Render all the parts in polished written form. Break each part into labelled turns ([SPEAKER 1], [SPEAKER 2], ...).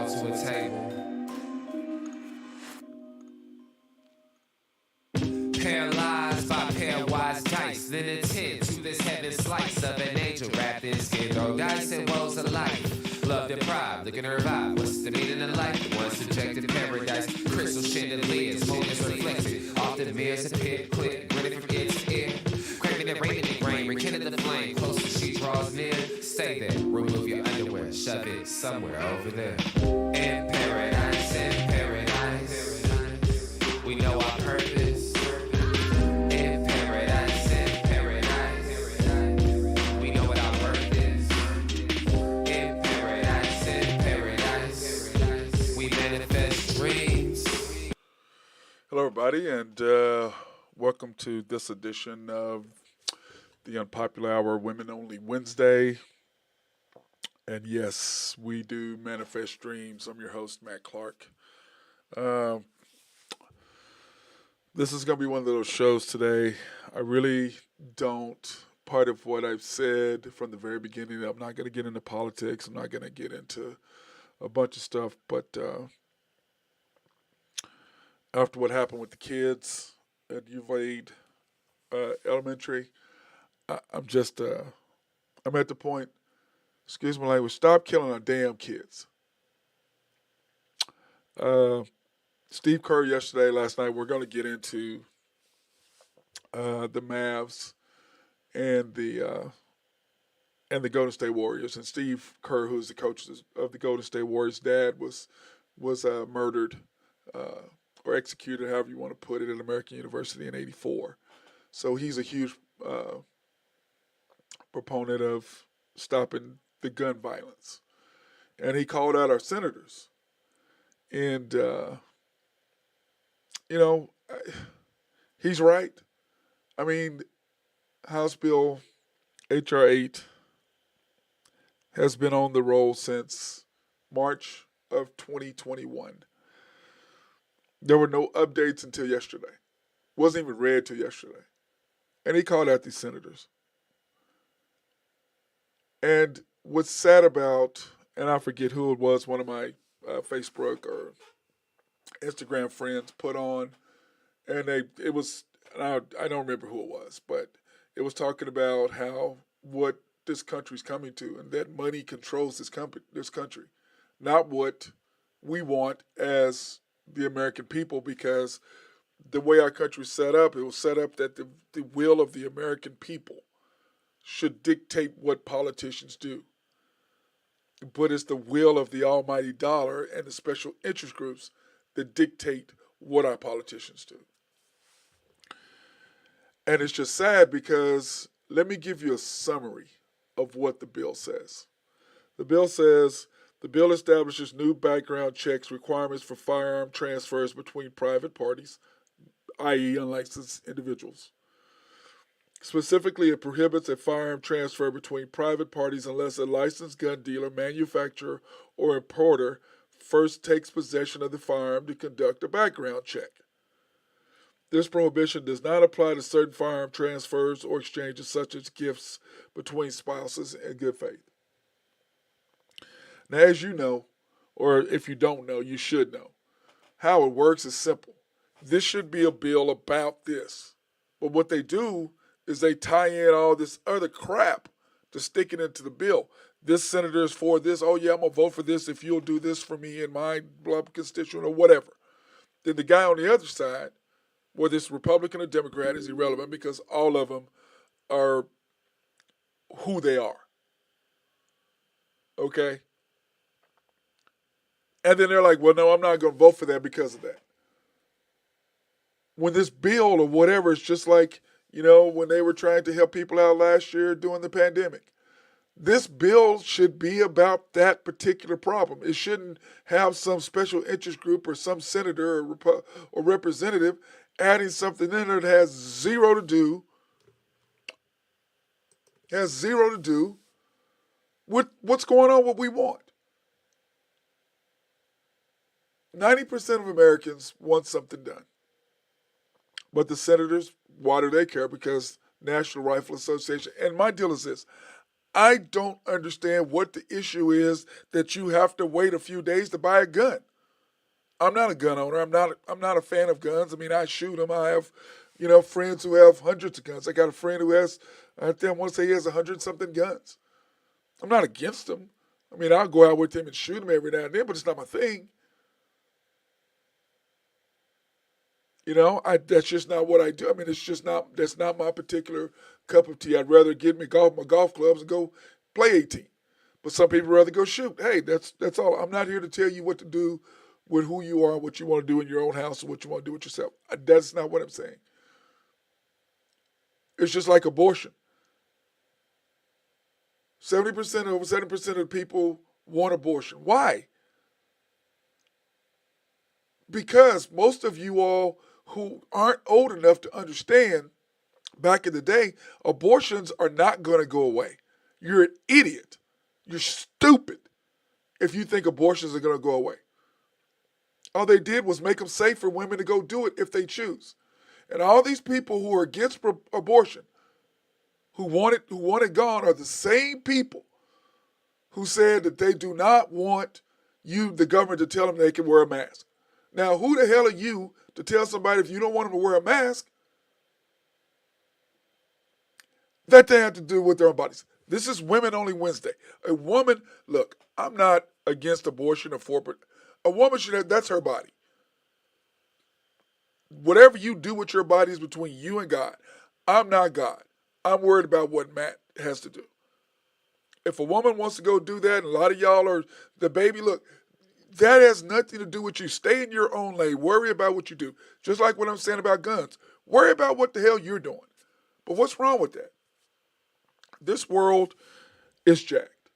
[SPEAKER 1] all to a table. Paralyzed by pairwise dice, then attend to this heaven slice of an angel wrapped in skin. Throw dice and woes of life. Love deprived, looking to revive. What's the meaning of life? The one subjected paradise. Crystal chandeliers, focus reflected. Off the mirrors appear quick, grinning from ear to ear. Craving and raining in grain, rekindle the flame. Close as she draws near. Stay there, remove your underwear, shove it somewhere over there. In paradise, we know our purpose. In paradise, we know what our worth is. In paradise, we manifest dreams.
[SPEAKER 2] Hello, everybody, and welcome to this edition of the Unpopular Hour Women Only Wednesday. And yes, we do manifest dreams. I'm your host, Matt Clark. This is going to be one of those shows today. I really don't, part of what I've said from the very beginning, I'm not going to get into politics. I'm not going to get into a bunch of stuff. But after what happened with the kids at Uvalde Elementary, I'm just, I'm at the point, excuse my language, stop killing our damn kids. Steve Kerr last night, we're going to get into the Mavs and the Golden State Warriors. And Steve Kerr, who's the coach of the Golden State Warriors, dad was murdered or executed, however you want to put it, at American University in '84. So he's a huge proponent of stopping the gun violence. And he called out our senators. And, he's right. I mean, House Bill H.R. 8 has been on the roll since March of 2021. There were no updates until yesterday. Wasn't even read till yesterday. And he called out these senators. And what's sad about, and I forget who it was, one of my Facebook or Instagram friends put on, and I don't remember who it was, but it was talking about how what this country's coming to, and that money controls this country, not what we want as the American people, because the way our country's set up, it was set up that the will of the American people should dictate what politicians do. But it's the will of the almighty dollar and the special interest groups that dictate what our politicians do. And it's just sad because, let me give you a summary of what the bill says. The bill says, the bill establishes new background checks requirements for firearm transfers between private parties, i.e. unlicensed individuals. Specifically, it prohibits a firearm transfer between private parties unless a licensed gun dealer, manufacturer, or importer first takes possession of the firearm to conduct a background check. This prohibition does not apply to certain firearm transfers or exchanges such as gifts between spouses in good faith. Now, as you know, or if you don't know, you should know, how it works is simple. This should be a bill about this. But what they do is they tie in all this other crap to stick it into the bill. This senator is for this. Oh, yeah, I'm going to vote for this if you'll do this for me and my blah constituent or whatever. Then the guy on the other side, whether it's Republican or Democrat, is irrelevant because all of them are who they are. Okay? And then they're like, well, no, I'm not going to vote for that because of that. When this bill or whatever is just like, when they were trying to help people out last year during the pandemic. This bill should be about that particular problem. It shouldn't have some special interest group or some senator or representative adding something in there that has zero to do with what's going on, what we want. 90% of Americans want something done. But the senators, why do they care? Because National Rifle Association, and my deal is this, I don't understand what the issue is that you have to wait a few days to buy a gun. I'm not a gun owner. I'm not a fan of guns. I mean, I shoot them. I have, friends who have hundreds of guns. I got a friend who has, I think I want to say he has 100 something guns. I'm not against them. I mean, I'll go out with him and shoot him every now and then, but it's not my thing. That's just not what I do. I mean, that's not my particular cup of tea. I'd rather get me my golf clubs and go play 18. But some people rather go shoot. Hey, that's all. I'm not here to tell you what to do with who you are, what you want to do in your own house, or what you want to do with yourself. That's not what I'm saying. It's just like abortion. 70% over 70% of people want abortion. Why? Because most of you all who aren't old enough to understand back in the day, abortions are not going to go away. You're an idiot. You're stupid if you think abortions are going to go away. All they did was make them safe for women to go do it if they choose. And all these people who are against abortion, who want it gone, are the same people who said that they do not want the government, to tell them they can wear a mask. Now, who the hell are you to tell somebody if you don't want them to wear a mask that they have to do with their own bodies? This is Women Only Wednesday. A woman, look, I'm not against abortion or for, a woman should have, that's her body. Whatever you do with your body is between you and God. I'm not God. I'm worried about what Matt has to do. If a woman wants to go do that, and a lot of y'all are the baby, look, that has nothing to do with you. Stay in your own lane. Worry about what you do. Just like what I'm saying about guns. Worry about what the hell you're doing. But what's wrong with that? This world is jacked.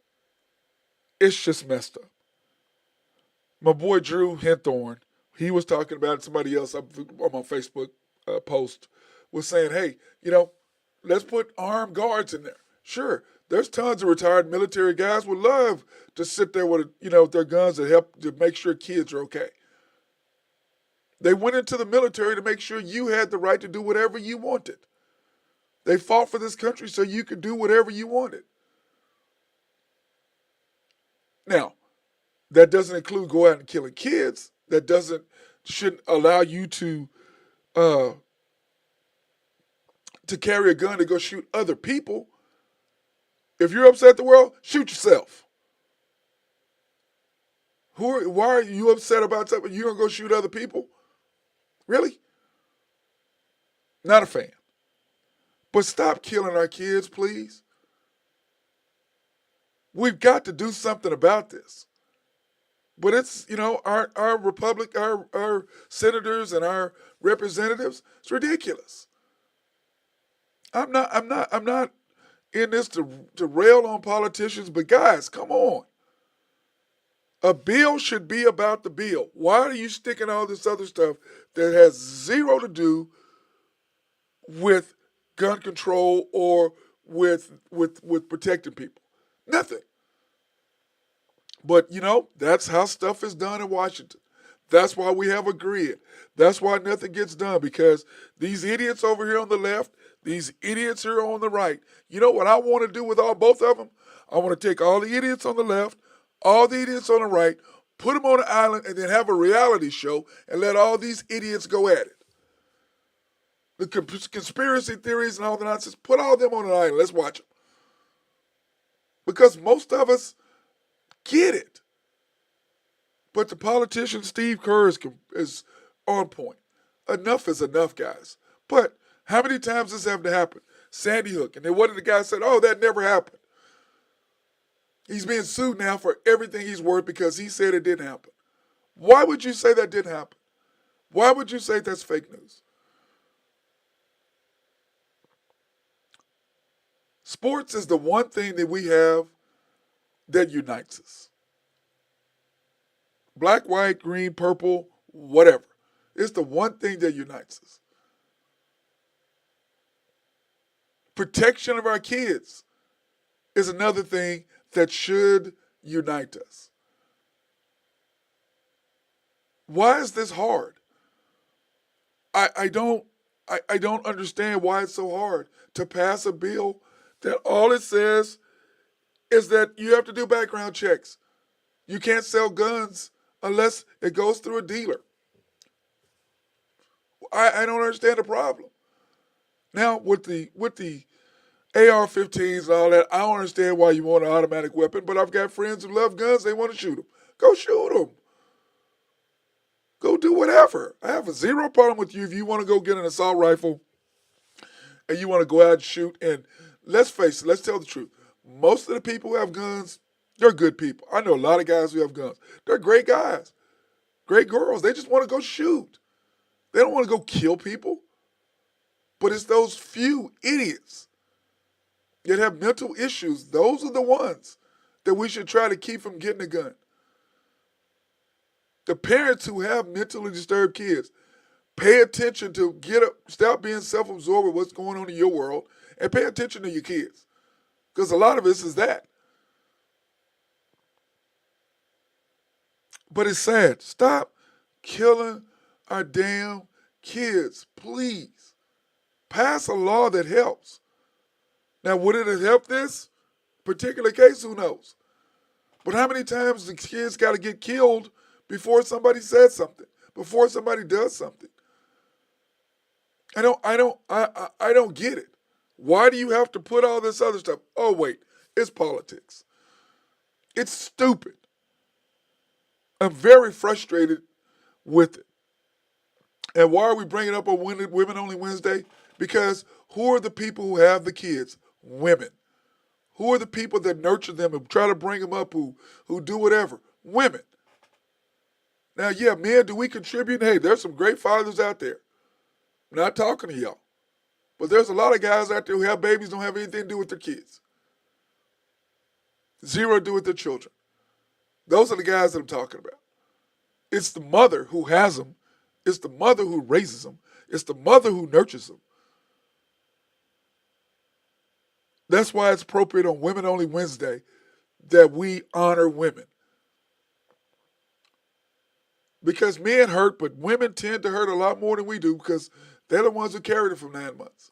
[SPEAKER 2] It's just messed up. My boy Drew Henthorn, he was talking about it. Somebody else on my Facebook post was saying, hey, let's put armed guards in there. Sure, there's tons of retired military guys would love to sit there with, their guns to help to make sure kids are okay. They went into the military to make sure you had the right to do whatever you wanted. They fought for this country so you could do whatever you wanted. Now, that doesn't include going out and killing kids. That shouldn't allow you to carry a gun to go shoot other people. If you're upset at the world, shoot yourself. Why are you upset about something? You don't go shoot other people? Really? Not a fan. But stop killing our kids, please. We've got to do something about this. But it's, our republic, our senators and our representatives, it's ridiculous. I'm not in this to rail on politicians, but guys, come on. A bill should be about the bill. Why are you sticking all this other stuff that has zero to do with gun control or with protecting people? Nothing. But, that's how stuff is done in Washington. That's why we have a grid. That's why nothing gets done, because these idiots over here on the left, these idiots here on the right, you know what I want to do with both of them? I want to take all the idiots on the left, all the idiots on the right, put them on an island, and then have a reality show and let all these idiots go at it. The conspiracy theories and all the nonsense, put all them on an island. Let's watch them. Because most of us get it. But the politician Steve Kerr is on point. Enough is enough, guys. But how many times does this have to happen? Sandy Hook. And then what did the guy say? Oh, that never happened. He's being sued now for everything he's worth because he said it didn't happen. Why would you say that didn't happen? Why would you say that's fake news? Sports is the one thing that we have that unites us. Black, white, green, purple, whatever. It's the one thing that unites us. Protection of our kids is another thing that should unite us. Why is this hard? I don't understand why it's so hard to pass a bill that all it says is that you have to do background checks. You can't sell guns unless it goes through a dealer. I don't understand the problem. Now with the AR-15s and all that, I don't understand why you want an automatic weapon. But I've got friends who love guns; they want to shoot them. Go shoot them. Go do whatever. I have a zero problem with you if you want to go get an assault rifle and you want to go out and shoot. And let's face it, let's tell the truth. Most of the people who have guns, they're good people. I know a lot of guys who have guns. They're great guys, great girls. They just want to go shoot. They don't want to go kill people. But it's those few idiots that have mental issues. Those are the ones that we should try to keep from getting a gun. The parents who have mentally disturbed kids, pay attention to stop being self-absorbed with what's going on in your world and pay attention to your kids. Because a lot of this is that. But it's sad. Stop killing our damn kids, please. Pass a law that helps. Now, would it have helped this particular case? Who knows? But how many times the kids got to get killed before somebody says something, before somebody does something? I don't get it. Why do you have to put all this other stuff? Oh, wait, it's politics. It's stupid. I'm very frustrated with it. And why are we bringing up on Women Only Wednesday? Because who are the people who have the kids? Women. Who are the people that nurture them and try to bring them up, who do whatever? Women. Now, yeah, men, do we contribute? Hey, there's some great fathers out there. I'm not talking to y'all. But there's a lot of guys out there who have babies, don't have anything to do with their kids. Zero to do with their children. Those are the guys that I'm talking about. It's the mother who has them. It's the mother who raises them. It's the mother who nurtures them. That's why it's appropriate on Women Only Wednesday that we honor women. Because men hurt, but women tend to hurt a lot more than we do because they're the ones who carried it for 9 months.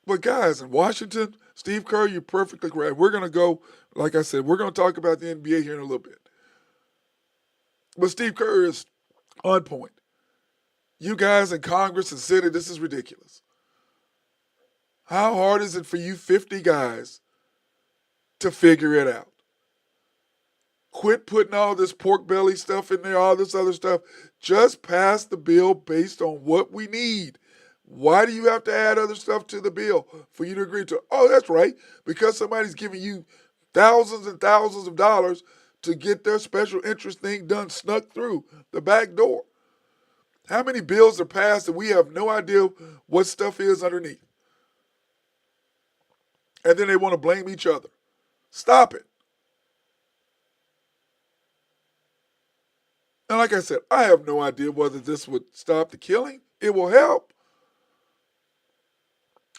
[SPEAKER 2] But guys, in Washington, Steve Kerr, you're perfectly correct. We're going to go, like I said, we're going to talk about the NBA here in a little bit. But Steve Kerr is on point. You guys in Congress and Senate, this is ridiculous. How hard is it for you 50 guys to figure it out? Quit putting all this pork belly stuff in there, all this other stuff. Just pass the bill based on what we need. Why do you have to add other stuff to the bill for you to agree to? Oh, that's right, because somebody's giving you thousands and thousands of dollars to get their special interest thing done, snuck through the back door. How many bills are passed that we have no idea what stuff is underneath? And then they want to blame each other. Stop it. And like I said, I have no idea whether this would stop the killing. It will help.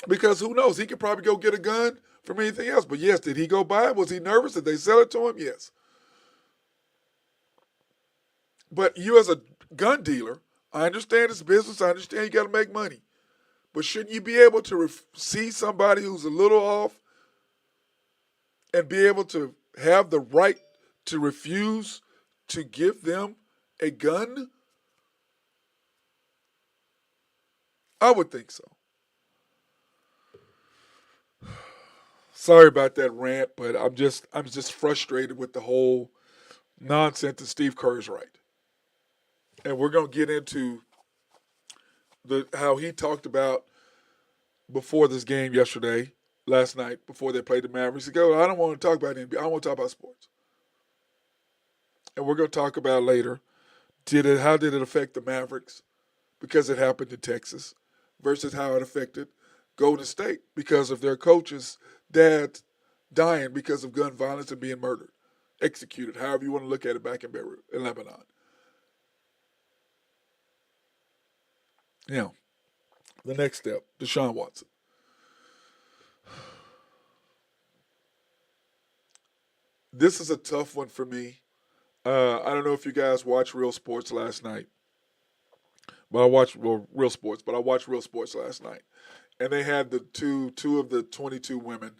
[SPEAKER 2] Because who knows? He could probably go get a gun from anything else. But yes, did he go buy it? Was he nervous? Did they sell it to him? Yes. But you as a gun dealer, I understand it's business. I understand you got to make money. But shouldn't you be able to see somebody who's a little off and be able to have the right to refuse to give them a gun? I would think so. Sorry about that rant, but I'm just frustrated with the whole nonsense that Steve Kerr's right. And we're gonna get into how he talked about before this game last night, before they played the Mavericks. He goes, I don't want to talk about NBA. I want to talk about sports. And we're gonna talk about later. How did it affect the Mavericks? Because it happened in Texas, versus how it affected Golden State because of their coach's dad dying because of gun violence and being murdered, executed, however you want to look at it, back in Beirut, in Lebanon. Now, the next step, Deshaun Watson. This is a tough one for me. I don't know if you guys watched Real Sports last night. But I watched Real Sports last night. and they had the two of the 22 women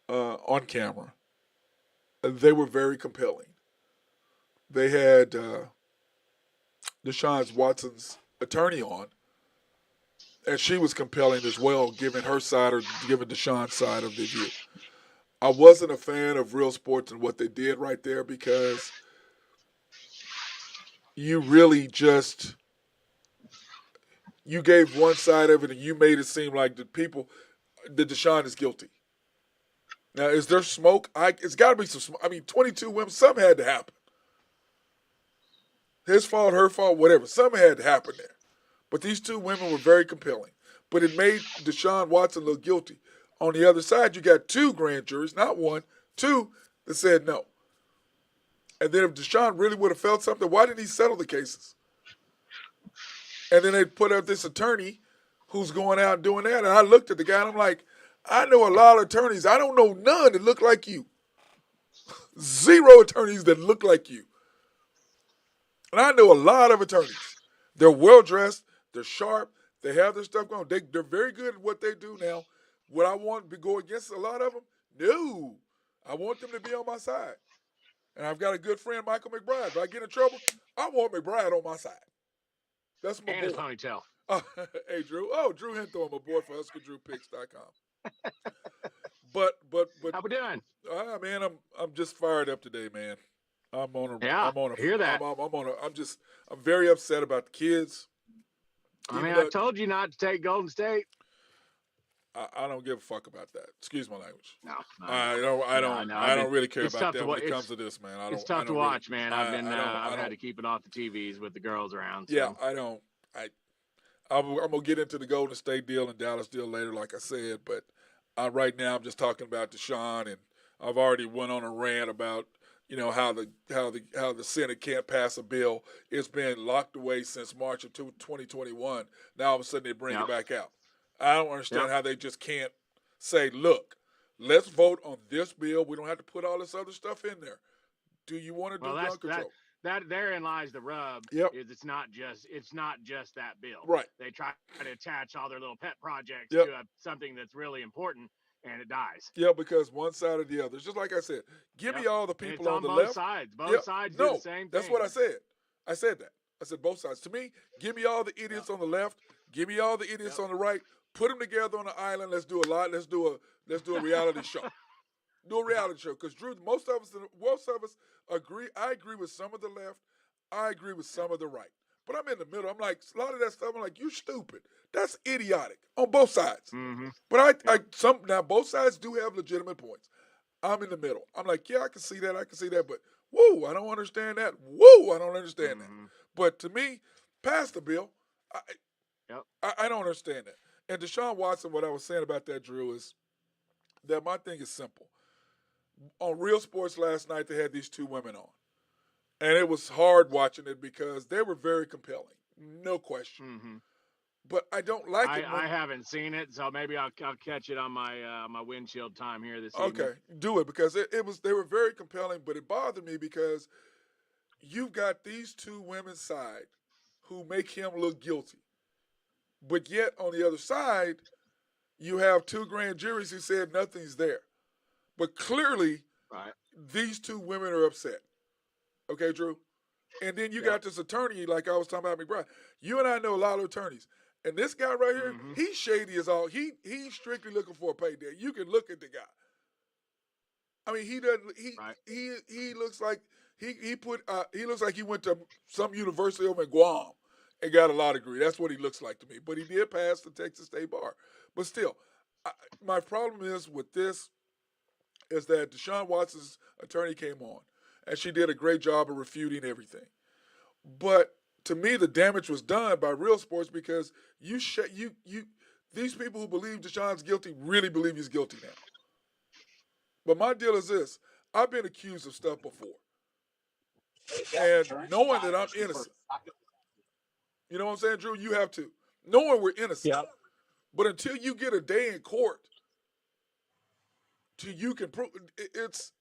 [SPEAKER 2] on camera. They were very compelling. They had Deshaun Watson's attorney on, and she was compelling as well, giving her side or giving Deshaun's side of the view. I wasn't a fan of Real Sports and what they did right there because you really just you gave one side of it and you made it seem like that Deshaun is guilty. Now, is there smoke? It's got to be some smoke. I mean, 22 women, something had to happen. His fault, her fault, whatever. Something had to happen there. But these two women were very compelling. But it made Deshaun Watson look guilty. On the other side, you got two grand juries, not one, two that said no. And then if Deshaun really would have felt something, why didn't he settle the cases? And then they put up this attorney who's going out doing that. And I looked at the guy and I'm like, I know a lot of attorneys. I don't know none that look like you. Zero attorneys that look like you. And I know a lot of attorneys. They're well dressed. They're sharp. They have their stuff going. They're very good at what they do now. Would I want to go against a lot of them? No. I want them to be on my side. And I've got a good friend, Michael McBride. If I get in trouble, I want McBride on my side. That's my
[SPEAKER 3] and
[SPEAKER 2] boy.
[SPEAKER 3] his ponytail.
[SPEAKER 2] Hey, Drew. Oh, Drew Henthorn, my boy for HuskerDrewPicks.com. But
[SPEAKER 3] How we doing?
[SPEAKER 2] Man, I'm just fired up today, man. I'm very upset about the kids.
[SPEAKER 3] I mean, I told you not to take Golden State.
[SPEAKER 2] I don't give a fuck about that. Excuse my language.
[SPEAKER 3] No,
[SPEAKER 2] I don't really care about that when it comes to this, man.
[SPEAKER 3] It's tough to watch, man. I've had to keep it off the TVs with the girls around. So.
[SPEAKER 2] Yeah, I'm gonna get into the Golden State deal and Dallas deal later, like I said. But right now, I'm just talking about Deshaun, and I've already went on a rant about how the Senate can't pass a bill. It's been locked away since March of 2021. Now all of a sudden they bring it back out. I don't understand how they just can't say, look, let's vote on this bill. We don't have to put all this other stuff in there. Do you want to do gun control?
[SPEAKER 3] That therein lies the rub.
[SPEAKER 2] Yep.
[SPEAKER 3] Is it's not just that bill.
[SPEAKER 2] Right.
[SPEAKER 3] They try to attach all their little pet projects
[SPEAKER 2] Yep.
[SPEAKER 3] to something that's really important, and it dies.
[SPEAKER 2] Yeah, because one side or the other. It's just like I said. Give me all the people on the
[SPEAKER 3] both
[SPEAKER 2] left.
[SPEAKER 3] Sides. Both sides do the same thing.
[SPEAKER 2] That's what I said. I said that. I said both sides. To me, give me all the idiots on the left. Give me all the idiots on the right. Put them together on an island. Let's do a lot. Let's do a reality show. Do a reality show. Because Drew, most of us agree. I agree with some of the left. I agree with some of the right. But I'm in the middle. I'm like, a lot of that stuff, I'm like, you stupid. That's idiotic on both sides.
[SPEAKER 3] Mm-hmm.
[SPEAKER 2] But now both sides do have legitimate points. I'm in the middle. I'm like, yeah, I can see that. But whoa, I don't understand that. Whoa, I don't understand that. But to me, pass the bill. I don't understand that. And Deshaun Watson, what I was saying about that, Drew, is that my thing is simple. On Real Sports last night, they had these two women on. And it was hard watching it because they were very compelling. No question.
[SPEAKER 3] Mm-hmm.
[SPEAKER 2] But I don't like it.
[SPEAKER 3] I haven't seen it, so maybe I'll catch it on my windshield time here this evening.
[SPEAKER 2] Okay, do it because they were very compelling, but it bothered me because you've got these two women's side who make him look guilty. But yet, on the other side, you have two grand juries who said nothing's there. But clearly, these two women are upset. Okay, Drew? And then you got this attorney, like I was talking about McBride. You and I know a lot of attorneys. And this guy right here, he's shady as all. He's strictly looking for a payday. You can look at the guy. I mean, he doesn't. He looks like he looks like he went to some university over in Guam and got a law degree. That's what he looks like to me. But he did pass the Texas State Bar. But still, my problem is with this is that Deshaun Watson's attorney came on, and she did a great job of refuting everything. But to me, the damage was done by Real Sports because these people who believe Deshaun's guilty really believe he's guilty now. But my deal is this. I've been accused of stuff before. And knowing that I'm innocent. You know what I'm saying, Drew? You have to. Knowing we're innocent.
[SPEAKER 4] Yep.
[SPEAKER 2] But until you get a day in court, till you can prove it's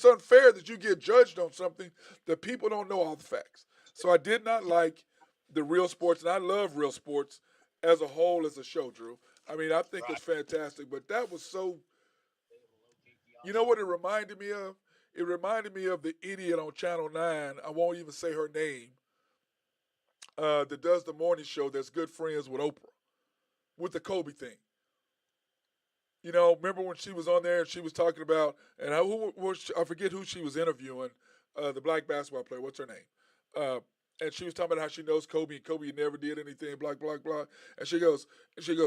[SPEAKER 2] unfair that you get judged on something that people don't know all the facts. So I did not like the Real Sports, and I love Real Sports as a whole as a show, Drew. I mean, I think it's fantastic. But that was so. You know what it reminded me of? It reminded me of the idiot on Channel 9. I won't even say her name. That does the morning show. That's good friends with Oprah with the Kobe thing. You know, remember when she was on there and she was talking about, and I forget who she was interviewing, the black basketball player. What's her name? And she was talking about how she knows Kobe and Kobe never did anything, blah blah blah. And she goes,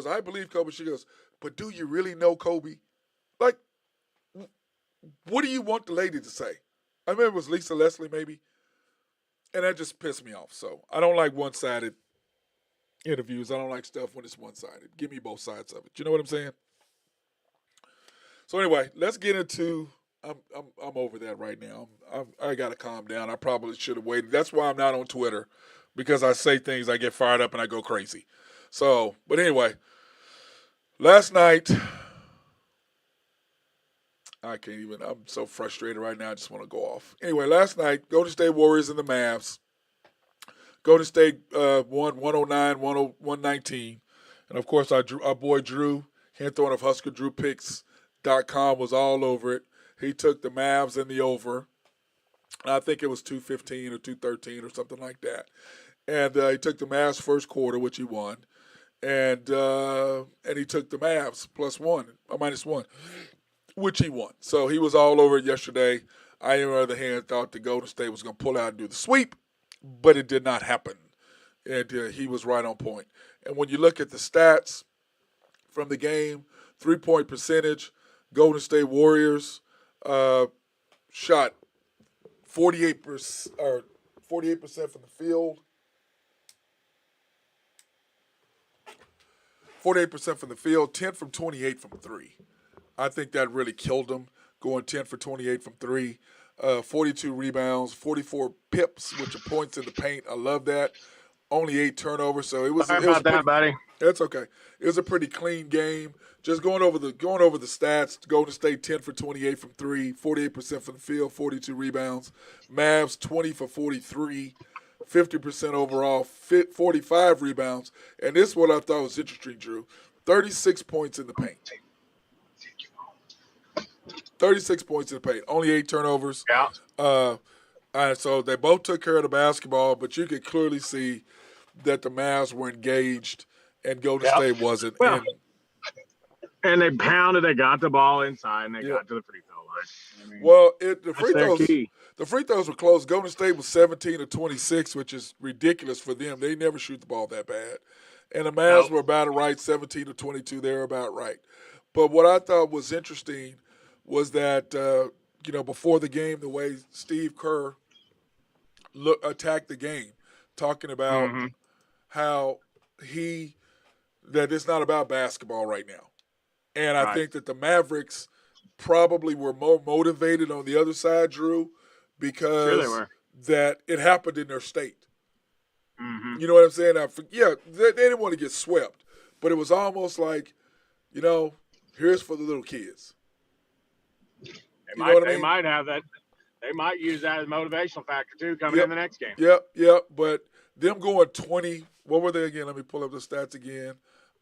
[SPEAKER 2] I believe Kobe. She goes, but do you really know Kobe? Like, what do you want the lady to say? I remember it was Lisa Leslie maybe, and that just pissed me off. So I don't like one-sided interviews. I don't like stuff when it's one-sided. Give me both sides of it. You know what I'm saying? So anyway, let's get into. I'm over that right now. I got to calm down. I probably should have waited. That's why I'm not on Twitter, because I say things, I get fired up, and I go crazy. So, but anyway, last night, I can't even. I'm so frustrated right now. I just want to go off. Anyway, last night, Golden State Warriors and the Mavs. Golden State won 109, 119. And of course, our boy Drew Henthorn of HuskerDrewPicks.com was all over it. He took the Mavs in the over. I think it was 215 or 213 or something like that. And he took the Mavs first quarter, which he won. And he took the Mavs -1, which he won. So he was all over it yesterday. I, on the other hand, thought the Golden State was going to pull out and do the sweep, but it did not happen. And he was right on point. And when you look at the stats from the game, 3-point percentage, Golden State Warriors shot 48% from the field. 48% from the field, 10 from 28 from 3. I think that really killed them, going 10 for 28 from 3. 42 rebounds, 44 pips, which are points in the paint. I love that. Only 8 turnovers, so it was.
[SPEAKER 3] Sorry about that, buddy.
[SPEAKER 2] That's okay. It was a pretty clean game. Just going over the stats. Golden State 10 for 28 from 3, 48% from the field, 42 rebounds. Mavs 20 for 43, 50% overall, 45 rebounds. And this is what I thought was interesting, Drew. 36 points in the paint. 36 points in the paint. Only 8 turnovers.
[SPEAKER 3] Yeah.
[SPEAKER 2] So they both took care of the basketball, but you could clearly see that the Mavs were engaged and Golden State wasn't.
[SPEAKER 3] Well, and they pounded. They got the ball inside, and they got to the free throw line. I mean,
[SPEAKER 2] well, the free throws were close. Golden State was 17 of 26, which is ridiculous for them. They never shoot the ball that bad. And the Mavs were about right, 17 of 22. They were about right. But what I thought was interesting was that, before the game, the way Steve Kerr attacked the game, talking about how that it's not about basketball right now. And I think that the Mavericks probably were more motivated on the other side, Drew, because that it happened in their state.
[SPEAKER 3] Mm-hmm.
[SPEAKER 2] You know what I'm saying? They didn't want to get swept, but it was almost like, here's for the little kids.
[SPEAKER 3] They might have that. They might use that as a motivational factor too coming in the next game.
[SPEAKER 2] Yep. But them going 20. What were they again? Let me pull up the stats again.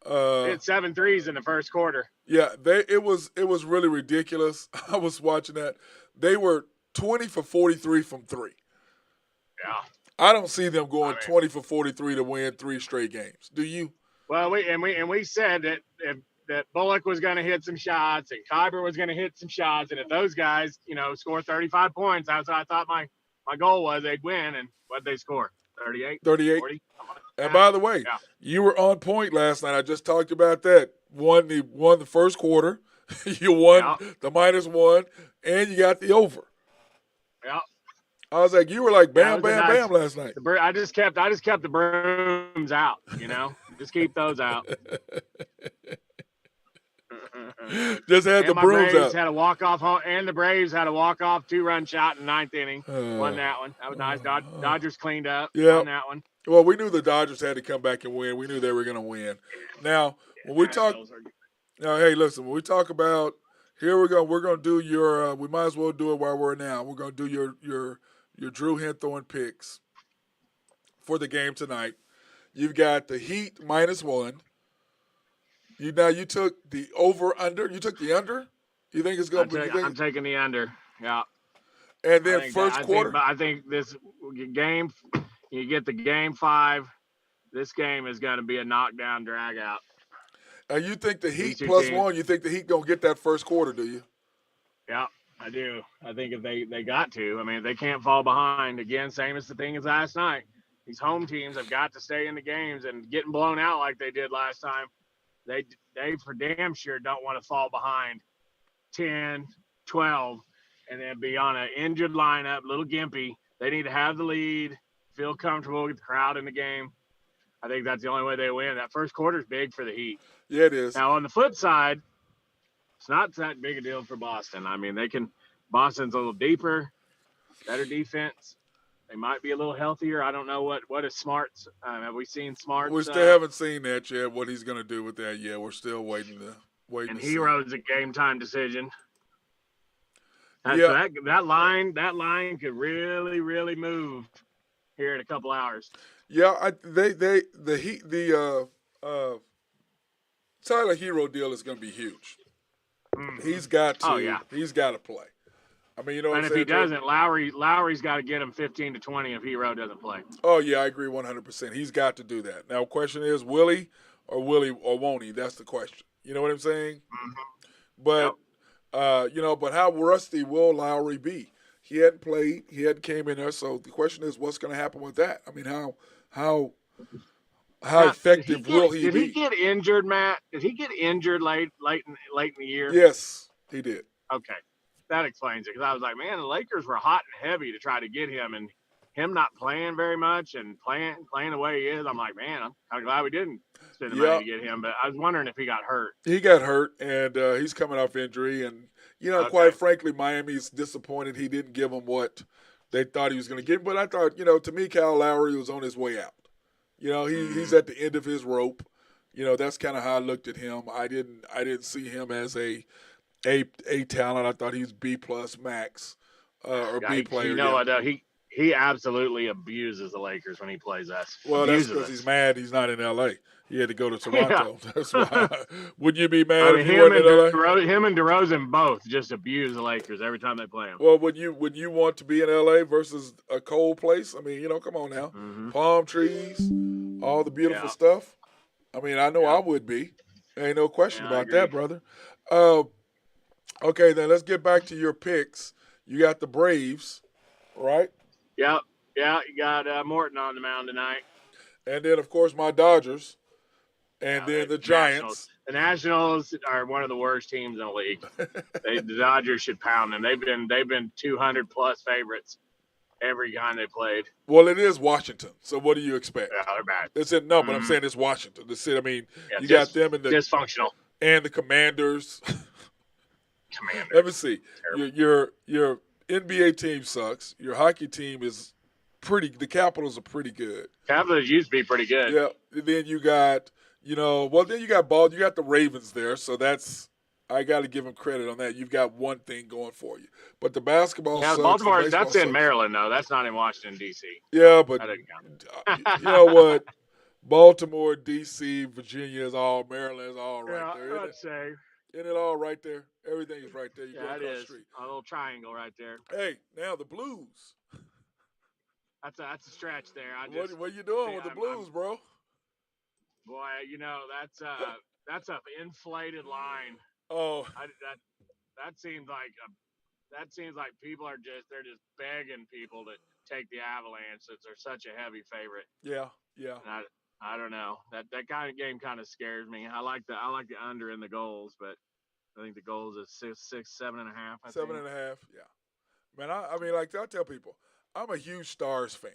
[SPEAKER 3] They had 7 threes in the first quarter.
[SPEAKER 2] Yeah, it was really ridiculous. I was watching that. They were 20 for 43 from 3.
[SPEAKER 3] Yeah.
[SPEAKER 2] I don't see them going 20 for 43 to win 3 straight games. Do you?
[SPEAKER 3] Well, we said that Bullock was going to hit some shots and Kyber was going to hit some shots, and if those guys, score 35 points, that's what I thought my goal was. They'd win, and what'd they score? 38? 40?
[SPEAKER 2] And by the way, you were on point last night. I just talked about that. Won the first quarter. You won the -1, and you got the over.
[SPEAKER 3] Yeah.
[SPEAKER 2] I was like, you were like bam, bam, bam last night.
[SPEAKER 3] I just kept the brooms out. Just keep those out.
[SPEAKER 2] Just had the brooms out.
[SPEAKER 3] Had a walk-off home, and the Braves had a walk-off 2-run shot in the 9th inning. Won that one. That was nice. Dodgers cleaned up. Won that one.
[SPEAKER 2] Well, we knew the Dodgers had to come back and win. We knew they were going to win. Now, when we talk – hey, listen, when we talk about – here we go. We're going to do your we might as well do it while we're now. We're going to do your Drew Henthorn picks for the game tonight. You've got the Heat -1. You took the over under. You took the under. You think it's gonna be?
[SPEAKER 3] I'm taking the under. Yeah.
[SPEAKER 2] And then first quarter.
[SPEAKER 3] I think this game, you get the game 5. This game is going to be a knockdown, drag out.
[SPEAKER 2] And you think the Heat +1? You think the Heat gonna get that first quarter? Do you?
[SPEAKER 3] Yeah, I do. I think if they got to, I mean, if they can't fall behind again, same as the thing as last night. These home teams have got to stay in the games, and getting blown out like they did last time, they for damn sure don't want to fall behind 10, 12, and then be on an injured lineup, little gimpy. They need to have the lead, feel comfortable, get the crowd in the game. I think that's the only way they win. That first quarter is big for the Heat.
[SPEAKER 2] Yeah, it is.
[SPEAKER 3] Now, on the flip side, it's not that big a deal for Boston. I mean, Boston's a little deeper, better defense. They might be a little healthier. I don't know what is Smart's. Have we seen Smart's?
[SPEAKER 2] We still haven't seen that yet, what he's going to do with that yet. We're still waiting to
[SPEAKER 3] And
[SPEAKER 2] see.
[SPEAKER 3] Hero's a game-time decision. So
[SPEAKER 2] Yeah.
[SPEAKER 3] that line could really, really move here in a couple hours.
[SPEAKER 2] Yeah, the Tyler Hero deal is going to be huge. He's got to.
[SPEAKER 3] Oh, yeah.
[SPEAKER 2] He's got to play. I mean, you know what
[SPEAKER 3] And
[SPEAKER 2] I'm
[SPEAKER 3] if
[SPEAKER 2] saying?
[SPEAKER 3] he doesn't, Lowry's got to get him 15 to 20 if Hero doesn't play.
[SPEAKER 2] Oh yeah, I agree 100%. He's got to do that. Now, question is, will he or won't he? That's the question. You know what I'm saying?
[SPEAKER 3] Mm-hmm.
[SPEAKER 2] But but how rusty will Lowry be? He hadn't played. He hadn't came in there. So the question is, what's going to happen with that? I mean, how effective will he be?
[SPEAKER 3] Did he get injured, Matt? Did he get injured late in the year?
[SPEAKER 2] Yes, he did.
[SPEAKER 3] Okay, that explains it. Because I was like, man, the Lakers were hot and heavy to try to get him, and him not playing very much and playing the way he is. I'm like, man, I'm kind of glad we didn't spend the money to get him. But I was wondering if he got hurt.
[SPEAKER 2] He got hurt, and he's coming off injury. And quite frankly, Miami's disappointed he didn't give him what they thought he was going to get. But I thought, to me, Kyle Lowry was on his way out. He's at the end of his rope. That's kind of how I looked at him. I didn't see him as a talent. I thought he was B+ max or B player.
[SPEAKER 3] He absolutely abuses the Lakers when he plays us.
[SPEAKER 2] Well, that's because he's mad he's not in L.A. He had to go to Toronto. Yeah. That's why. Wouldn't you be mad if he wasn't in L.A.?
[SPEAKER 3] Him and DeRozan both just abuse the Lakers every time they play them.
[SPEAKER 2] Well, would you want to be in L.A. versus a cold place? I mean, come on now. Mm-hmm. Palm trees, all the beautiful stuff. I mean, I know I would be. Ain't no question about that, brother. Okay, then let's get back to your picks. You got the Braves, right?
[SPEAKER 3] Yep. Yeah, you got Morton on the mound tonight.
[SPEAKER 2] And then, of course, my Dodgers. And then the Giants.
[SPEAKER 3] The Nationals are one of the worst teams in the league. The Dodgers should pound them. They've been 200+ favorites every time they played.
[SPEAKER 2] Well, it is Washington. So what do you expect?
[SPEAKER 3] Yeah, they're bad.
[SPEAKER 2] But I'm saying it's Washington. You got them in the
[SPEAKER 3] dysfunctional
[SPEAKER 2] and the Commanders.
[SPEAKER 3] Commanders.
[SPEAKER 2] Let me see. Your NBA team sucks. Your hockey team is pretty. The Capitals are pretty good.
[SPEAKER 3] Capitals used to be pretty good.
[SPEAKER 2] Yeah. And then you got, then you got ball. You got the Ravens there. So I got to give them credit on that. You've got one thing going for you. But the basketball sucks.
[SPEAKER 3] Baltimore, that's in Maryland, though. That's not in Washington, D.C.
[SPEAKER 2] Yeah, but you know what? Baltimore, D.C., Virginia is all, Maryland is all right there.
[SPEAKER 3] I'd say.
[SPEAKER 2] Isn't it all right there? Everything is right there. You go across the street.
[SPEAKER 3] A little triangle right there.
[SPEAKER 2] Hey, now the Blues.
[SPEAKER 3] That's a stretch there.
[SPEAKER 2] What are you doing with the Blues, bro?
[SPEAKER 3] Boy, that's an inflated line.
[SPEAKER 2] Oh,
[SPEAKER 3] that seems like people are just begging people to take the Avalanche since they're such a heavy favorite.
[SPEAKER 2] Yeah.
[SPEAKER 3] And I don't know. That kind of game kind of scares me. I like the under in the goals, but I think the goals is 7.5.
[SPEAKER 2] 7.5. Yeah. Man, I mean, like I tell people, I'm a huge Stars fan.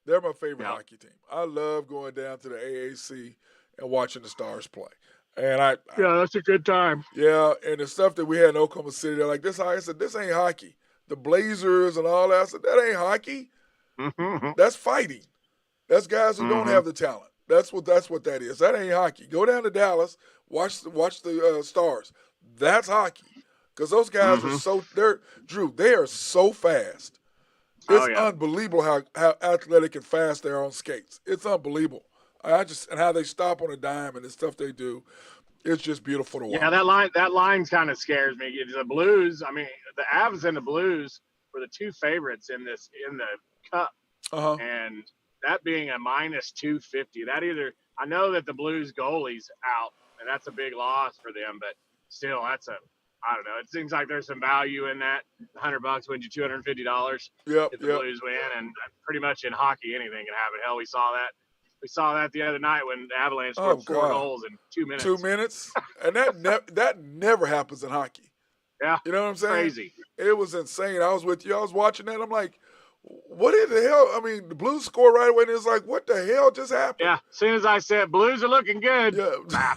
[SPEAKER 2] They're my favorite hockey team. I love going down to the AAC and watching the Stars play. And
[SPEAKER 3] that's a good time.
[SPEAKER 2] Yeah, and the stuff that we had in Oklahoma City, they're like, I said, this ain't hockey. The Blazers and all that, I said, that ain't hockey. That's fighting. That's guys who don't have the talent. That's what that is. That ain't hockey. Go down to Dallas, watch the Stars. That's hockey. Because those guys are they are so fast. It's unbelievable how athletic and fast they are on skates. It's unbelievable. And how they stop on a dime and the stuff they do. It's just beautiful to watch.
[SPEAKER 3] Yeah, that line kind of scares me. The Blues, I mean, the Avs and the Blues were the two favorites in the cup,
[SPEAKER 2] Uh-huh.
[SPEAKER 3] and that being a minus 250, that either I know that the Blues goalie's out, and that's a big loss for them, but still, I don't know. It seems like there's some value in that. $100 wins you $250
[SPEAKER 2] Yep,
[SPEAKER 3] if the
[SPEAKER 2] yep.
[SPEAKER 3] Blues win, and pretty much in hockey anything can happen. Hell, we saw that. We saw that the other night when the Avalanche
[SPEAKER 2] Oh,
[SPEAKER 3] scored 4
[SPEAKER 2] God.
[SPEAKER 3] goals in 2 minutes.
[SPEAKER 2] 2 minutes? And that never happens in hockey.
[SPEAKER 3] Yeah,
[SPEAKER 2] You know what I'm saying?
[SPEAKER 3] crazy.
[SPEAKER 2] It was insane. I was with you. I was watching that. I'm like, what in the hell? I mean, the Blues score right away, and it's like, what the hell just happened?
[SPEAKER 3] Yeah, as soon as I said Blues are looking good,
[SPEAKER 2] Yeah.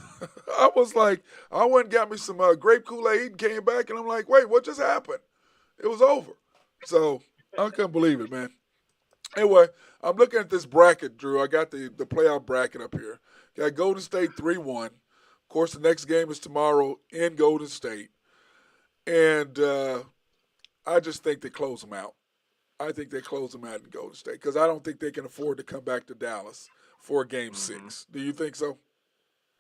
[SPEAKER 2] I was like, I went and got me some grape Kool-Aid and came back, and I'm like, wait, what just happened? It was over. So I couldn't believe it, man. Anyway, I'm looking at this bracket, Drew. I got the playoff bracket up here. Got Golden State 3-1. Of course, the next game is tomorrow in Golden State. And I just think they close them out. I think they close them out in Golden State because I don't think they can afford to come back to Dallas for Game 6. Do you think so?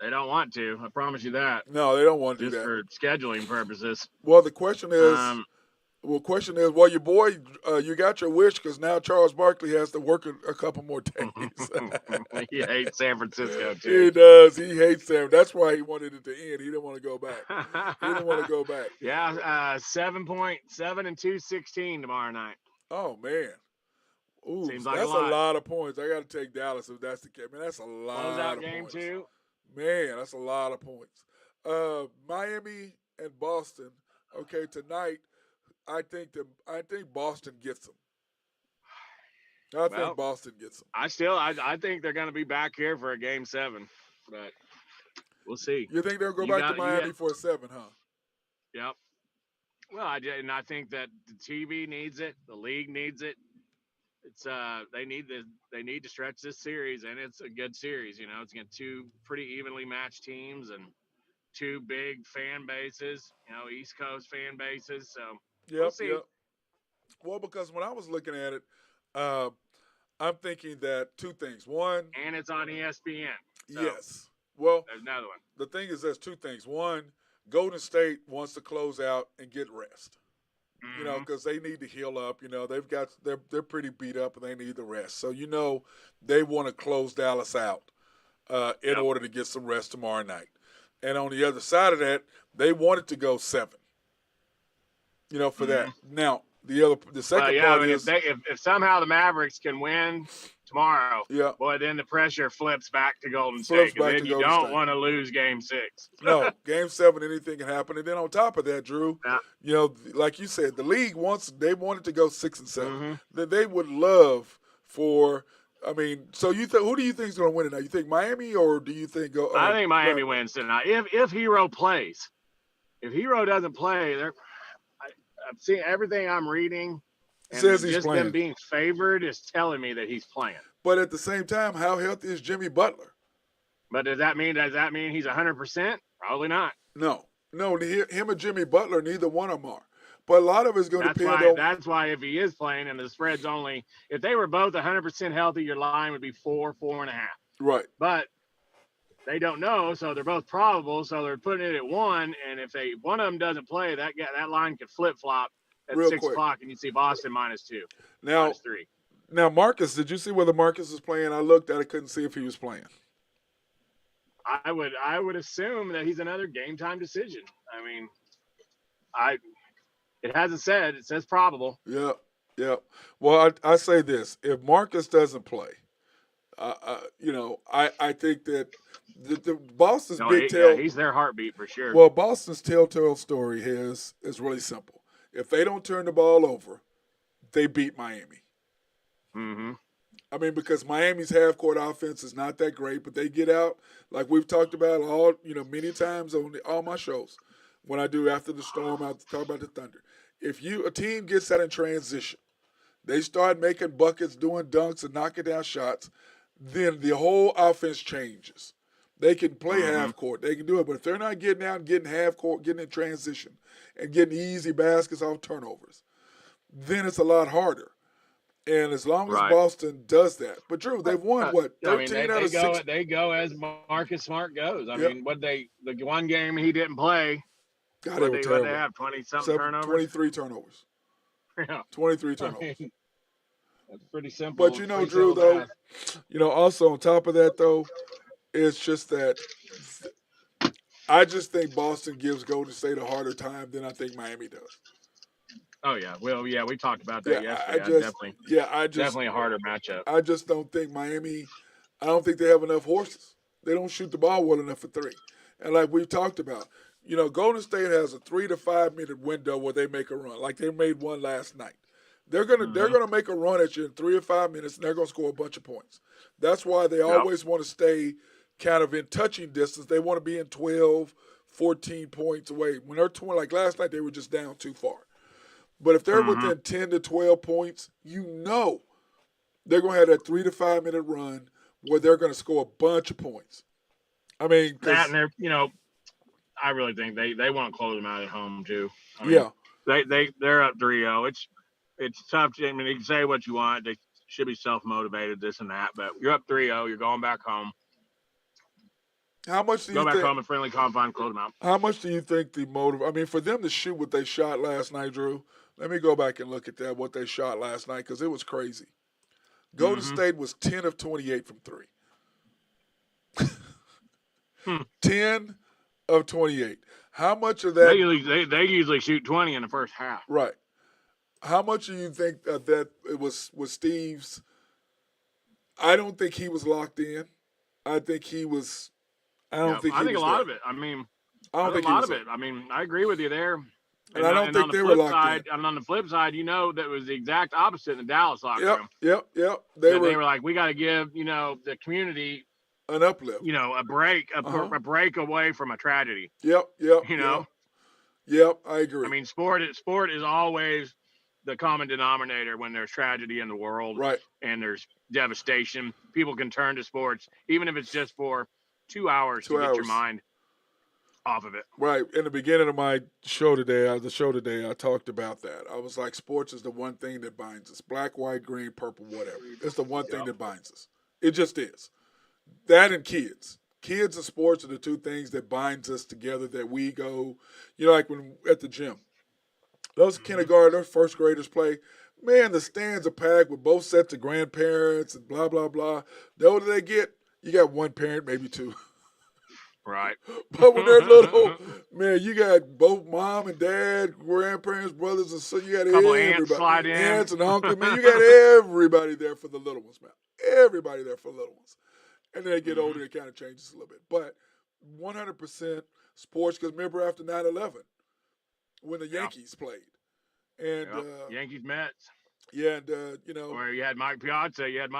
[SPEAKER 3] they don't want to. I promise you that.
[SPEAKER 2] No, they don't want to do
[SPEAKER 3] Just
[SPEAKER 2] that.
[SPEAKER 3] for scheduling purposes.
[SPEAKER 2] Well, the question is, well, your boy, you got your wish because now Charles Barkley has to work a couple more days.
[SPEAKER 3] He hates San Francisco, too.
[SPEAKER 2] He does. He hates them. That's why he wanted it to end. He didn't want to go back. He didn't want to go back.
[SPEAKER 3] Yeah, 7.7 and 216 tomorrow night.
[SPEAKER 2] Oh, man. Ooh,
[SPEAKER 3] Seems like
[SPEAKER 2] that's
[SPEAKER 3] a lot
[SPEAKER 2] of points. I got to take Dallas if that's the case. Man, that's a lot
[SPEAKER 3] out
[SPEAKER 2] of
[SPEAKER 3] game
[SPEAKER 2] points.
[SPEAKER 3] 2.
[SPEAKER 2] Man, that's a lot of points. Miami and Boston. Okay, tonight, I think Boston gets them. I think Boston gets them.
[SPEAKER 3] I think they're going to be back here for a game 7, but we'll see.
[SPEAKER 2] You think they'll go back to Miami for a 7, huh?
[SPEAKER 3] Yep. Well, I think that the TV needs it, the league needs it. It's they need to stretch this series, and it's a good series. You know, it's got 2 pretty evenly matched teams and 2 big fan bases. You know, East Coast fan bases. So we'll see.
[SPEAKER 2] Yep. Well, because when I was looking at it, I'm thinking that 2 things. One,
[SPEAKER 3] and it's on ESPN. So
[SPEAKER 2] yes. Well,
[SPEAKER 3] there's another one.
[SPEAKER 2] The thing is, there's 2 things. One, Golden State wants to close out and get rest. You know, because they need to heal up. You know, they're pretty beat up and they need the rest. So they want to close Dallas out in order to get some rest tomorrow night. And on the other side of that, they wanted to go 7. You know, for that. Now the second part is
[SPEAKER 3] if somehow the Mavericks can win tomorrow, boy, then the pressure flips back to Golden State. Because then you don't want to lose Game 6.
[SPEAKER 2] No, Game 7, anything can happen. And then on top of that, Drew, you know, like you said, the league they wanted to go 6 and 7. They would love for. I mean, so who do you think is going to win it now? You think Miami or do you think?
[SPEAKER 3] I think Miami wins tonight. If Hero plays, if Hero doesn't play, I'm seeing everything I'm reading. And
[SPEAKER 2] says he's
[SPEAKER 3] just
[SPEAKER 2] playing.
[SPEAKER 3] them being favored is telling me that he's playing.
[SPEAKER 2] But at the same time, how healthy is Jimmy Butler?
[SPEAKER 3] But does that mean he's 100%? Probably not.
[SPEAKER 2] No. Him and Jimmy Butler, neither one of them are. But a lot of it's going to depend on.
[SPEAKER 3] That's why if he is playing and the spread's only, if they were both 100% healthy, your line would be 4.5.
[SPEAKER 2] Right.
[SPEAKER 3] But they don't know, so they're both probable. So they're putting it at 1, and if one of them doesn't play, that line could flip flop at
[SPEAKER 2] Real
[SPEAKER 3] 6
[SPEAKER 2] quick.
[SPEAKER 3] o'clock, and you see Boston -2,
[SPEAKER 2] Now,
[SPEAKER 3] -3.
[SPEAKER 2] Now, Marcus, did you see whether Marcus was playing? I looked at it, couldn't see if he was playing.
[SPEAKER 3] I would assume that he's another game time decision. I mean, it hasn't said. It says probable.
[SPEAKER 2] Yeah. Well, I say this: if Marcus doesn't play, I think that the Boston's
[SPEAKER 3] he's their heartbeat for sure.
[SPEAKER 2] Well, Boston's telltale story is really simple. If they don't turn the ball over, they beat Miami. I mean, because Miami's half-court offense is not that great, but they get out, like we've talked about many times on all my shows. When I do After the Storm, I talk about the Thunder. If a team gets that in transition, they start making buckets, doing dunks, and knocking down shots, then the whole offense changes. They can play half-court. They can do it. But if they're not getting out and getting half-court, getting in transition, and getting easy baskets off turnovers, then it's a lot harder. And as long as
[SPEAKER 3] Right.
[SPEAKER 2] Boston does that, but Drew, they've won what,
[SPEAKER 3] I mean,
[SPEAKER 2] 13 out of 6?
[SPEAKER 3] they go as Marcus Smart goes. I
[SPEAKER 2] Yep.
[SPEAKER 3] mean, the one game he didn't play,
[SPEAKER 2] God, they were
[SPEAKER 3] what they
[SPEAKER 2] terrible.
[SPEAKER 3] have 20 something turnovers.
[SPEAKER 2] 23 turnovers.
[SPEAKER 3] Yeah.
[SPEAKER 2] 23
[SPEAKER 3] I
[SPEAKER 2] turnovers.
[SPEAKER 3] mean, that's pretty simple.
[SPEAKER 2] But
[SPEAKER 3] Pretty
[SPEAKER 2] Drew,
[SPEAKER 3] simple
[SPEAKER 2] though,
[SPEAKER 3] math.
[SPEAKER 2] also on top of that, though, it's just that I just think Boston gives Golden State a harder time than I think Miami does.
[SPEAKER 3] Oh yeah, well yeah, we talked about
[SPEAKER 2] Yeah,
[SPEAKER 3] that
[SPEAKER 2] I
[SPEAKER 3] yesterday.
[SPEAKER 2] just,
[SPEAKER 3] Definitely a harder matchup.
[SPEAKER 2] I just don't think Miami. I don't think they have enough horses. They don't shoot the ball well enough for three. And like we've talked about, Golden State has a 3 to 5 minute window where they make a run. Like they made one last night. They're gonna make a run at you in 3 or 5 minutes, and they're gonna score a bunch of points. That's why they
[SPEAKER 3] Yep.
[SPEAKER 2] always want to stay kind of in touching distance. They want to be in 12, 14 points away. When they're 20, like last night, they were just down too far. But if they're within 10 to 12 points, they're going to have that 3 to 5 minute run where they're going to score a bunch of points. I mean,
[SPEAKER 3] That and I really think they want to close them out at home too. I mean, they're up 3-0. It's tough. I mean, you can say what you want. They should be self-motivated, this and that, but you're up 3-0. You're going back home.
[SPEAKER 2] How much do you
[SPEAKER 3] Go back
[SPEAKER 2] think?
[SPEAKER 3] home in friendly confines, close them out.
[SPEAKER 2] How much do you think the motive? I mean, for them to shoot what they shot last night, Drew. Let me go back and look at that. What they shot last night because it was crazy. Golden State was 10 of 28 from three. 10 of 28. How much of that?
[SPEAKER 3] They usually shoot 20 in the first half.
[SPEAKER 2] Right. How much do you think that it was Steve's? I don't think he was locked in. I think he was. I don't think.
[SPEAKER 3] I think a lot
[SPEAKER 2] there.
[SPEAKER 3] of it. I mean,
[SPEAKER 2] I don't think
[SPEAKER 3] a lot of it. I mean, I agree with you there.
[SPEAKER 2] And I don't think they were locked in.
[SPEAKER 3] And on the flip side, that was the exact opposite in the Dallas locker room.
[SPEAKER 2] Yep.
[SPEAKER 3] They were like, we got to give the community
[SPEAKER 2] an uplift.
[SPEAKER 3] A break, a break away from a tragedy.
[SPEAKER 2] Yep. Yep, I agree.
[SPEAKER 3] I mean, sport is always the common denominator when there's tragedy in the world,
[SPEAKER 2] right?
[SPEAKER 3] And there's devastation. People can turn to sports, even if it's just for 2 hours to get your mind off of it.
[SPEAKER 2] Right. In the beginning of my show today, I talked about that. I was like, sports is the one thing that binds us. Black, white, green, purple, whatever. It's the one thing that binds us. It just is. That and kids. Kids and sports are the two things that binds us together, that we go, like when at the gym. Those kindergartners, first graders play. Man, the stands are packed with both sets of grandparents and blah, blah, blah. The older they get, you got one parent, maybe two.
[SPEAKER 3] Right.
[SPEAKER 2] But when they're little, man, you got both mom and dad, grandparents, brothers and sisters. You got everybody. Aunts and uncles. Man, you got everybody there for the little ones, man. Everybody there for the little ones. And then they get older, it kind of changes a little bit. But 100% sports, because remember after 9/11, when the Yankees played. And
[SPEAKER 3] Yankees Mets.
[SPEAKER 2] Yeah, and
[SPEAKER 3] where you had Mike Piazza hit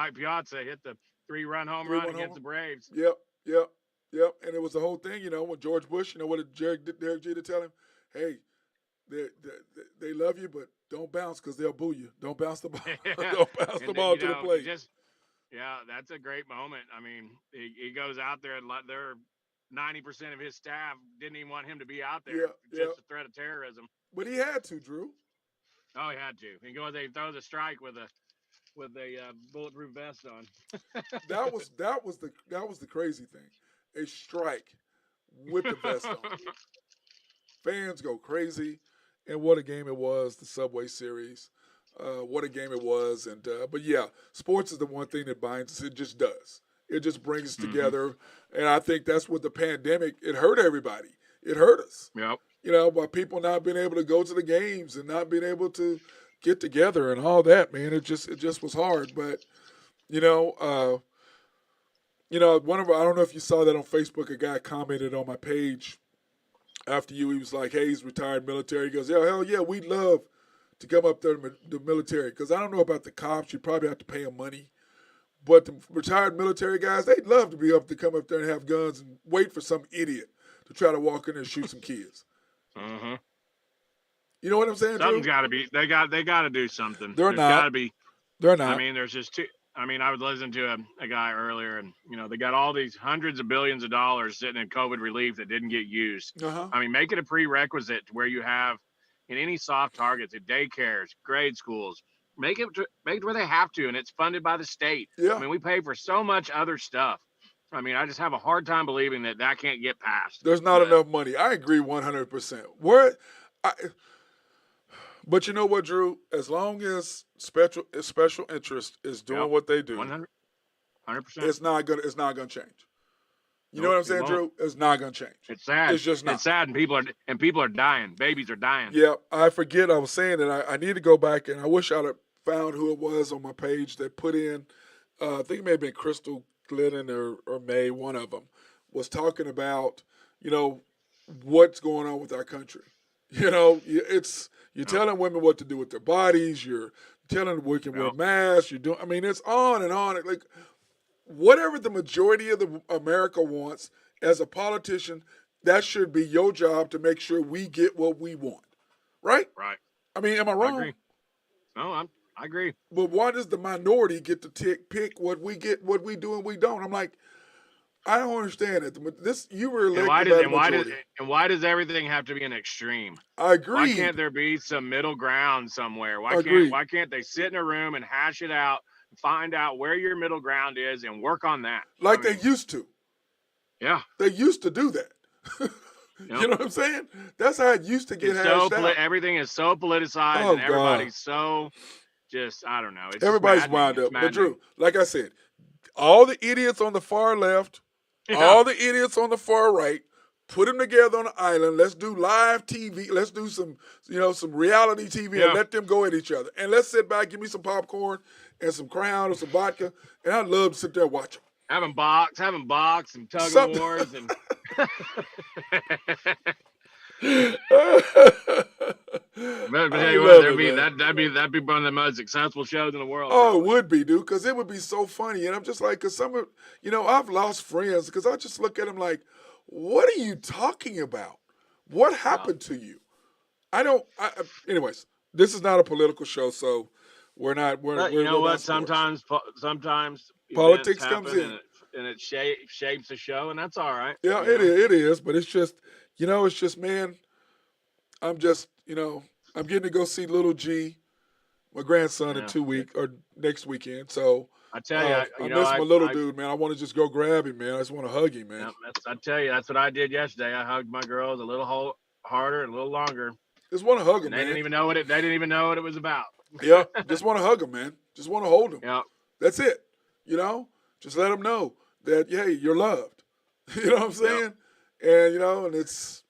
[SPEAKER 3] the 3-run home run against the Braves.
[SPEAKER 2] Yep, and it was the whole thing, when George Bush, what did Derek Jeter tell him? Hey, they love you, but don't bounce because they'll boo you. Don't bounce the ball. Don't bounce the ball to the plate.
[SPEAKER 3] That's a great moment. I mean, he goes out there and there 90% of his staff didn't even want him to be out there, just the threat of terrorism.
[SPEAKER 2] But he had to, Drew.
[SPEAKER 3] Oh, he had to. He goes, he throws a strike with a bulletproof vest on.
[SPEAKER 2] that was the crazy thing. A strike with the vest on. Fans go crazy, and what a game it was! The Subway Series, what a game it was! And but yeah, sports is the one thing that binds us. It just does. It just brings us together, and I think that's what the pandemic. It hurt everybody. It hurt us.
[SPEAKER 3] Yep.
[SPEAKER 2] By people not being able to go to the games and not being able to get together and all that. Man, it just was hard. But I don't know if you saw that on Facebook. A guy commented on my page after you. He was like, "Hey, he's retired military." He goes, "Yeah, hell yeah, we'd love to come up there to the military." Because I don't know about the cops. You probably have to pay them money. But the retired military guys, they'd love to be able to come up there and have guns and wait for some idiot to try to walk in there and shoot some kids.
[SPEAKER 3] Mm-hmm.
[SPEAKER 2] You know what I'm saying?
[SPEAKER 3] Something's got to be. They got to do something.
[SPEAKER 2] They're not.
[SPEAKER 3] Got to be.
[SPEAKER 2] They're not.
[SPEAKER 3] I mean, there's just two. I mean, I was listening to a guy earlier, and they got all these hundreds of billions of dollars sitting in COVID relief that didn't get used. I mean, make it a prerequisite to where you have in any soft targets at daycares, grade schools, make it where they have to, and it's funded by the state.
[SPEAKER 2] Yeah.
[SPEAKER 3] I mean, we pay for so much other stuff. I mean, I just have a hard time believing that can't get passed.
[SPEAKER 2] There's not enough money. I agree 100%. But you know what, Drew? As long as special interest is doing what they do,
[SPEAKER 3] 100%.
[SPEAKER 2] it's not gonna change. You know
[SPEAKER 3] Nope,
[SPEAKER 2] what I'm
[SPEAKER 3] it
[SPEAKER 2] saying,
[SPEAKER 3] won't.
[SPEAKER 2] Drew? It's not gonna change.
[SPEAKER 3] It's sad.
[SPEAKER 2] It's just not.
[SPEAKER 3] It's sad, and people are dying. Babies are dying.
[SPEAKER 2] Yeah, I forget. I was saying that I need to go back, and I wish I'd have found who it was on my page that put in. I think it may have been Crystal Glidden or May. One of them was talking about what's going on with our country. You're telling women what to do with their bodies. You're telling them we can wear masks. You're doing. I mean, it's on and on. Like whatever the majority of the America wants, as a politician, that should be your job to make sure we get what we want, right?
[SPEAKER 3] Right.
[SPEAKER 2] I mean, am I wrong?
[SPEAKER 3] I agree. No, I agree.
[SPEAKER 2] But why does the minority get to pick what we get, what we do, and we don't? I'm like, I don't understand it. You were elected by the majority.
[SPEAKER 3] Why does everything have to be an extreme?
[SPEAKER 2] I agree.
[SPEAKER 3] Why can't there be some middle ground somewhere? Why can't they sit in a room and hash it out, find out where your middle ground is, and work on that?
[SPEAKER 2] They used to.
[SPEAKER 3] Yeah.
[SPEAKER 2] They used to do that. You know what I'm saying? That's how it used to get hashed out.
[SPEAKER 3] Everything is so politicized, and everybody's so just, I don't know. It's
[SPEAKER 2] everybody's wound up. But Drew, like I said, all the idiots on the far left, all the idiots on the far right, put them together on an island. Let's do live TV. Let's do some reality TV and let them go at each other. And let's sit back, give me some popcorn and some Crown or some vodka, and I'd love to sit there and watch them.
[SPEAKER 3] Having box, and tug of wars, and that'd be one of the most successful shows in the world.
[SPEAKER 2] Oh, it would be, dude, because it would be so funny. And I'm just like, because I've lost friends because I just look at them like, what are you talking about? What happened to you? Anyways, this is not a political show, so we're not.
[SPEAKER 3] You know what? Sometimes
[SPEAKER 2] politics comes in.
[SPEAKER 3] And it shapes the show, and that's all right.
[SPEAKER 2] Yeah, it is, but it's just, man, I'm just, I'm getting to go see little G, my grandson, in 2 weeks or next weekend. So
[SPEAKER 3] I tell you,
[SPEAKER 2] I miss my little dude, man. I want to just go grab him, man. I just want to hug him, man.
[SPEAKER 3] I tell you, that's what I did yesterday. I hugged my girls a little harder and a little longer.
[SPEAKER 2] Just want to hug him, man.
[SPEAKER 3] They didn't even know what it was about.
[SPEAKER 2] Yeah, just want to hug him, man. Just want to hold him.
[SPEAKER 3] Yeah,
[SPEAKER 2] that's it. Just let him know that, hey, you're loved. You know what I'm saying? Yep. And, and it's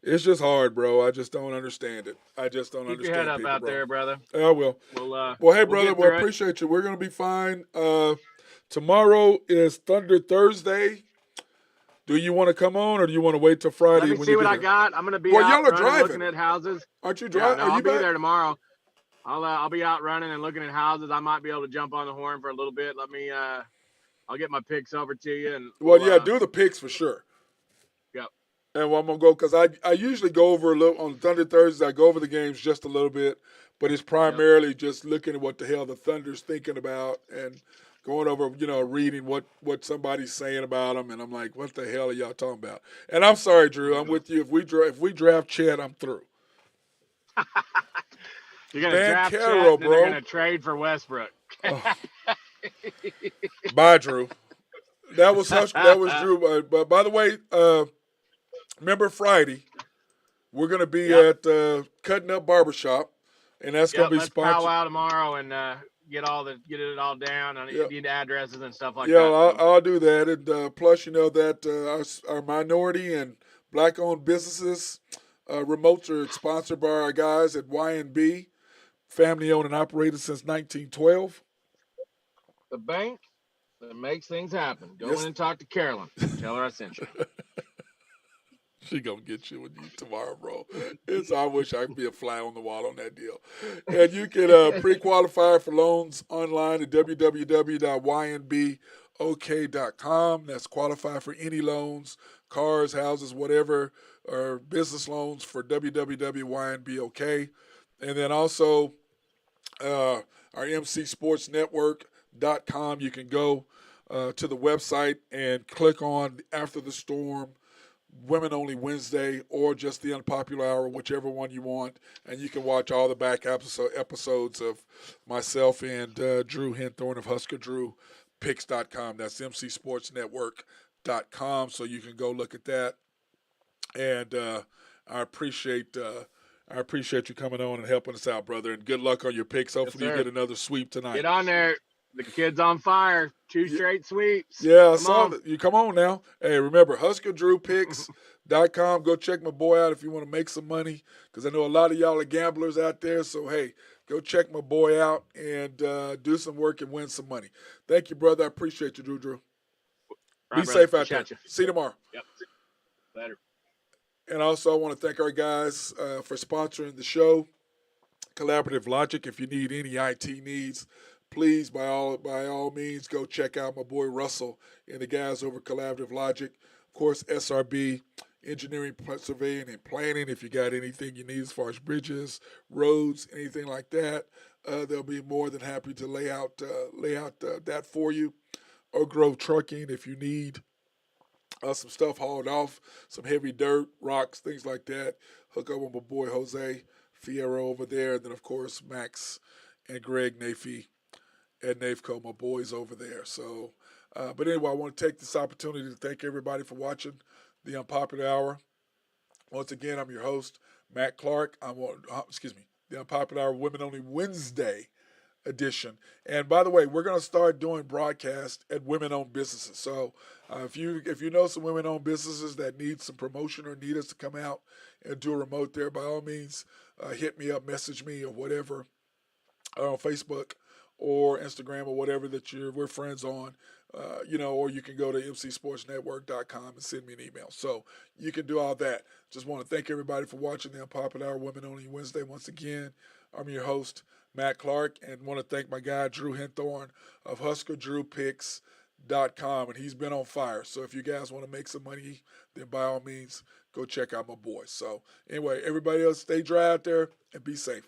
[SPEAKER 2] just hard, bro. I just don't understand it. I just don't understand it.
[SPEAKER 3] Keep your head up out there, brother.
[SPEAKER 2] I will. Well, hey, brother, we appreciate you. We're going to be fine. Tomorrow is Thunder Thursday. Do you want to come on, or do you want to wait till Friday?
[SPEAKER 3] Let me see what I got. I'm going to be
[SPEAKER 2] out
[SPEAKER 3] running, looking at houses.
[SPEAKER 2] Aren't you driving?
[SPEAKER 3] I'll be there tomorrow. I'll be out running and looking at houses. I might be able to jump on the horn for a little bit. Let me I'll get my picks over to you. And
[SPEAKER 2] do the picks for sure.
[SPEAKER 3] Yep.
[SPEAKER 2] And I'm going to go because I usually go over a little on Thunder Thursdays. I go over the games just a little bit, but it's primarily just looking at what the hell the Thunder's thinking about and going over, reading what somebody's saying about them. And I'm like, what the hell are y'all talking about? And I'm sorry, Drew. I'm with you. If we draft Chet, I'm through.
[SPEAKER 3] You're going to draft Chet, and they're going to trade for Westbrook.
[SPEAKER 2] Bye, Drew. That was Drew. But by the way, remember Friday, we're going to be at Cutting Up Barbershop, and that's going to be sponsored.
[SPEAKER 3] Let's powwow tomorrow and get it all down. I need addresses and stuff like that.
[SPEAKER 2] Yeah, I'll do that. And plus, that our minority and black-owned businesses remotes are sponsored by our guys at Y&B, family-owned and operated since 1912.
[SPEAKER 3] The bank that makes things happen. Go in and talk to Carolyn. Tell her I sent you.
[SPEAKER 2] She gonna get you tomorrow, bro. I wish I could be a fly on the wall on that deal. And you can pre-qualify for loans online at www.ynbok.com. That's qualify for any loans, cars, houses, whatever, or business loans for www.ynbok. And then also our MC Sports Network.com. You can go to the website and click on After the Storm Women Only Wednesday, or just the Unpopular Hour, whichever one you want. And you can watch all the back episodes of myself and Drew Henthorn of HuskerDrewPicks.com. That's MCSportsNetwork.com. So you can go look at that. And I appreciate you coming on and helping us out, brother. And good luck on your picks. Hopefully you
[SPEAKER 3] sir.
[SPEAKER 2] get another sweep tonight.
[SPEAKER 3] Get on there. The kid's on fire. 2 straight sweeps.
[SPEAKER 2] Yeah, I
[SPEAKER 3] Come
[SPEAKER 2] saw
[SPEAKER 3] on.
[SPEAKER 2] that. You come on now. Hey, remember, HuskerDrewPicks.com. Go check my boy out if you want to make some money, because I know a lot of y'all are gamblers out there. So, hey, go check my boy out and do some work and win some money. Thank you, brother. I appreciate you, Drew.
[SPEAKER 3] Right,
[SPEAKER 2] Be
[SPEAKER 3] brother.
[SPEAKER 2] safe out there.
[SPEAKER 3] Appreciate you.
[SPEAKER 2] See you tomorrow.
[SPEAKER 3] Yep. Later.
[SPEAKER 2] And also, I want to thank our guys for sponsoring the show. Collaborative Logic. If you need any IT needs, please, by all means, go check out my boy Russell and the guys over Collaborative Logic. Of course, SRB, Engineering, Surveying, and Planning. If you got anything you need as far as bridges, roads, anything like that, they'll be more than happy to lay out that for you. Oak Grove Trucking, if you need some stuff hauled off, some heavy dirt, rocks, things like that. Hook up with my boy Jose Fierro over there. And then, of course, Max and Greg Nafee at Nafco, my boys over there. So, but anyway, I want to take this opportunity to thank everybody for watching the Unpopular Hour. Once again, I'm your host, Matt Clark. The Unpopular Hour Women Only Wednesday edition. And by the way, we're going to start doing broadcasts at women-owned businesses. So if you know some women-owned businesses that need some promotion or need us to come out and do a remote there, by all means, hit me up, message me, or whatever on Facebook or Instagram or whatever that we're friends on. Or you can go to mcsportsnetwork.com and send me an email. So you can do all that. Just want to thank everybody for watching the Unpopular Hour Women Only Wednesday. Once again, I'm your host, Matt Clark, and want to thank my guy, Drew Henthorn of HuskerDrewPicks.com, and he's been on fire. So if you guys want to make some money, then by all means, go check out my boy. So anyway, everybody else, stay dry out there and be safe.